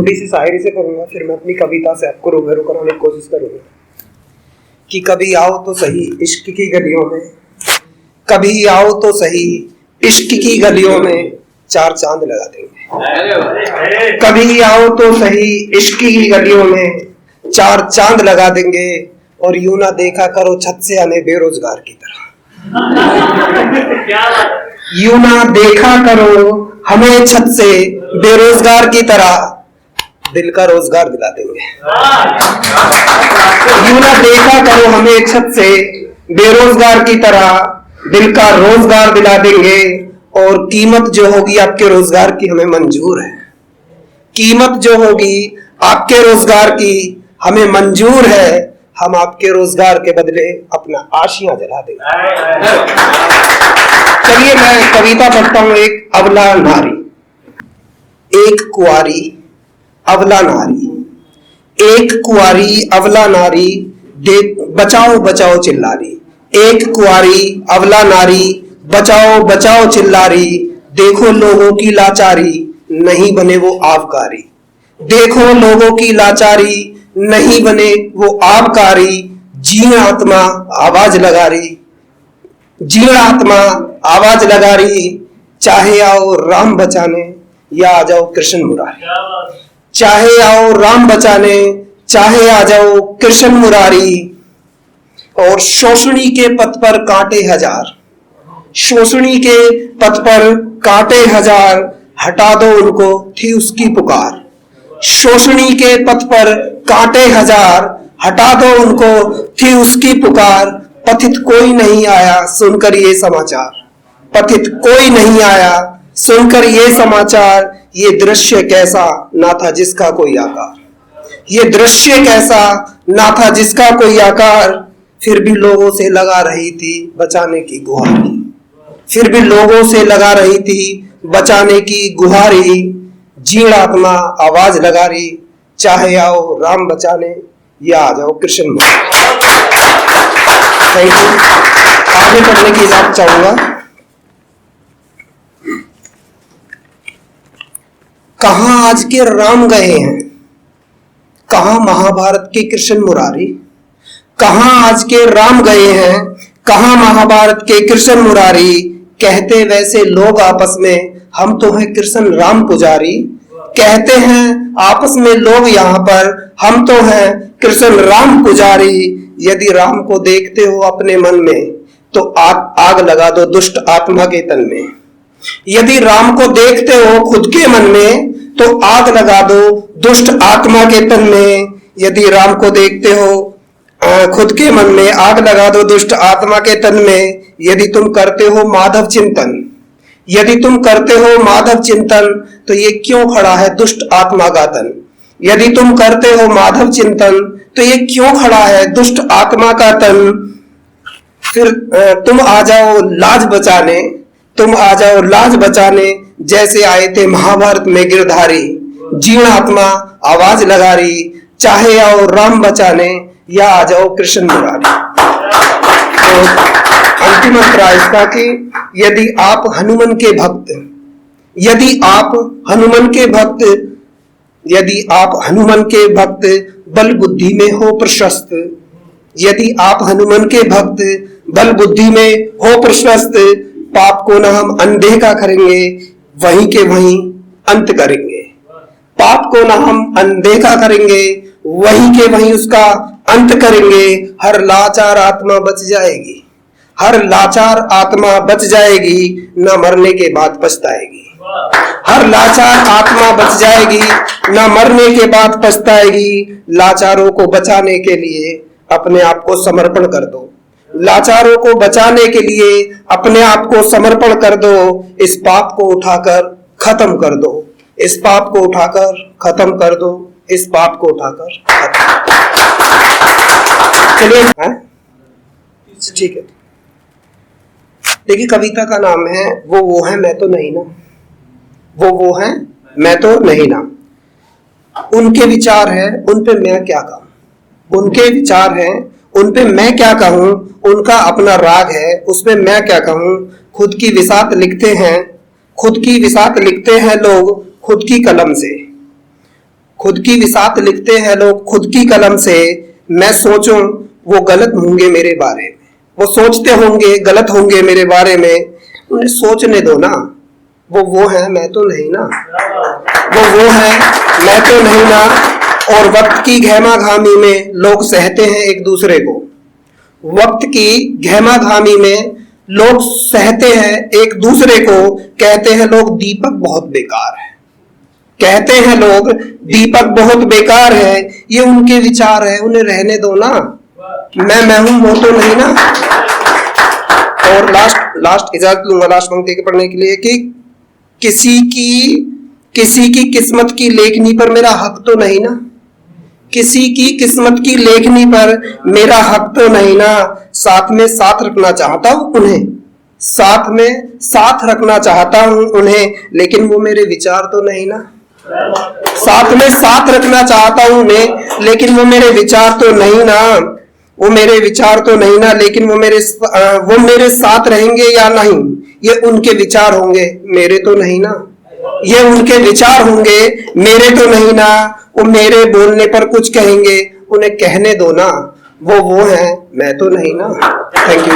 छोटी सी शायरी से करूंगा, फिर मैं अपनी कविता से आपको रूबरू कराने की कोशिश करूंगा। कि कभी आओ तो सही इश्क की गलियों में, कभी आओ तो सही इश्क की गलियों में, चार चांद लगा देंगे। कभी आओ तो सही इश्क की गलियों में, चार चांद लगा देंगे। और यूं ना देखा करो छत से आने बेरोजगार की तरह, यूं ना देखा करो हमें छत से बेरोजगार की तरह, दिल का रोजगार दिला देंगे। यूं ना देखा करो हमें छत से बेरोजगार की तरह, दिल का रोजगार दिला देंगे। और कीमत जो होगी आपके रोजगार की हमें मंजूर है, कीमत जो होगी आपके रोजगार की हमें मंजूर है। हम आपके रोजगार के बदले अपना आशियां जला देंगे। चलिए मैं कविता पढ़ता हूं। एक अबला नारी, एक कुंवारी अबला नारी, एक कुंवारी अबला नारी, देख बचाओ बचाओ चिल्ला रही। एक कुंवारी अबला नारी, बचाओ बचाओ चिल्ला रही। देखो लोगों की लाचारी, नहीं बने वो आबकारी। देखो लोगों की लाचारी, नहीं बने वो आबकारी। जीर्ण आत्मा आवाज लगा रही, जीर्ण आत्मा आवाज लगा रही। चाहे आओ राम बचाने या आ जाओ कृष्ण मुरारी, चाहे आओ राम बचाने चाहे आ जाओ कृष्ण मुरारी। और शोषणी के पथ पर कांटे हजार, शोषणी के पथ पर कांटे हजार, हटा दो उनको थी उसकी पुकार। शोषणी के पथ पर कांटे हजार, हटा दो उनको थी उसकी पुकार। पथित कोई नहीं आया सुनकर ये समाचार, पथित कोई नहीं आया सुनकर ये समाचार। ये दृश्य कैसा ना था जिसका कोई आकार, ये दृश्य कैसा ना था जिसका कोई आकार। फिर भी लोगों से लगा रही थी बचाने की गुहारी, फिर भी लोगों से लगा रही थी बचाने की गुहारी। जीर्ण आत्मा आवाज लगा रही, चाहे आओ राम बचाने या आ जाओ कृष्ण मुरारी। आगे पढ़ने की इजाजत चाहूंगा। कहां आज के राम गए हैं, कहां महाभारत के कृष्ण मुरारी। कहां आज के राम गए हैं, कहां महाभारत के कृष्ण मुरारी। कहते वैसे लोग आपस में हम तो हैं कृष्ण राम पुजारी। कहते हैं आपस में लोग यहाँ पर हम तो हैं कृष्ण राम पुजारी। यदि राम को देखते हो अपने मन में तो आग लगा दो दुष्ट आत्मा के तन में। यदि राम को देखते हो खुद के मन में तो आग लगा दो दुष्ट आत्मा के तन में। यदि राम को देखते हो खुद के मन में, आग लगा दो दुष्ट आत्मा के तन में। यदि तुम करते हो माधव चिंतन, यदि तुम करते हो माधव चिंतन, तो ये क्यों खड़ा है दुष्ट आत्मा का तन। यदि तुम करते हो माधव चिंतन, तो ये क्यों खड़ा है दुष्ट आत्मा का तन। फिर तुम आ जाओ लाज बचाने, तुम आ जाओ लाज बचाने, जैसे आए थे महाभारत में गिरधारी। जीर्ण आत्मा आवाज लगा रही, चाहे आओ राम बचाने या आ जाओ कृष्ण मुरारी। तो अंतिम अंतरा इसका कि यदि आप हनुमान के भक्त, यदि आप हनुमान के भक्त, यदि आप हनुमान के भक्त बल बुद्धि में हो प्रशस्त, यदि आप हनुमान के भक्त बल बुद्धि में हो प्रशस्त, पाप को ना हम अनदेखा करेंगे वहीं के वहीं अंत करेंगे। पाप को ना हम अनदेखा करेंगे वहीं के वहीं उसका अंत करेंगे। हर लाचार आत्मा बच जाएगी, हर लाचार आत्मा बच जाएगी, न मरने के बाद पछताएगी। हर लाचार आत्मा बच जाएगी, न मरने के बाद पछताएगी। लाचारों को बचाने के लिए अपने आप को समर्पण कर दो, लाचारों को बचाने के लिए अपने आप को समर्पण कर दो। इस पाप को उठाकर खत्म कर दो, इस पाप को उठाकर खत्म कर दो, इस पाप को उठाकर चलिए। ठीक है, देखिए कविता का नाम है वो है मैं तो नहीं ना, वो है मैं तो नहीं ना। उनके विचार है उन पे मैं क्या कहूं, उनके विचार हैं उन पे मैं क्या कहूं। उनका अपना राग है उसमें मैं क्या कहूं। खुद की विसात लिखते हैं, खुद की विसात लिखते हैं लोग खुद की कलम से। खुद की विसात लिखते हैं लोग खुद की कलम से, मैं सोचूं वो गलत होंगे मेरे बारे में, वो सोचते होंगे गलत होंगे मेरे बारे में, उन्हें सोचने दो ना, वो है मैं तो नहीं ना, वो है मैं तो नहीं ना। और वक्त की गहमा घामी में लोग सहते हैं एक दूसरे को, वक्त की गहमा घामी में लोग सहते हैं एक दूसरे को, कहते हैं लोग दीपक बहुत बेकार है, कहते हैं लोग दीपक बहुत बेकार है, ये उनके विचार है, उन्हें रहने दो ना, मैं हूं वो तो नहीं ना। और लास्ट इजाजत लूंगा लास्ट पंक्ति के पढ़ने के लिए कि किसी की किस्मत की लेखनी पर मेरा हक तो नहीं ना, किसी की किस्मत की लेखनी पर मेरा हक तो नहीं ना। साथ में साथ रखना चाहता हूं उन्हें, साथ में साथ रखना चाहता हूं उन्हें, लेकिन वो मेरे विचार तो नहीं ना। साथ में साथ रखना चाहता हूं उन्हें, लेकिन वो मेरे विचार तो नहीं ना, वो मेरे विचार तो नहीं ना। लेकिन वो मेरे साथ रहेंगे या नहीं, ये उनके विचार होंगे, मेरे तो नहीं ना। ये उनके विचार होंगे, मेरे तो नहीं ना। वो मेरे बोलने पर कुछ कहेंगे, उन्हें कहने दो ना, वो है मैं तो नहीं ना। Thank you.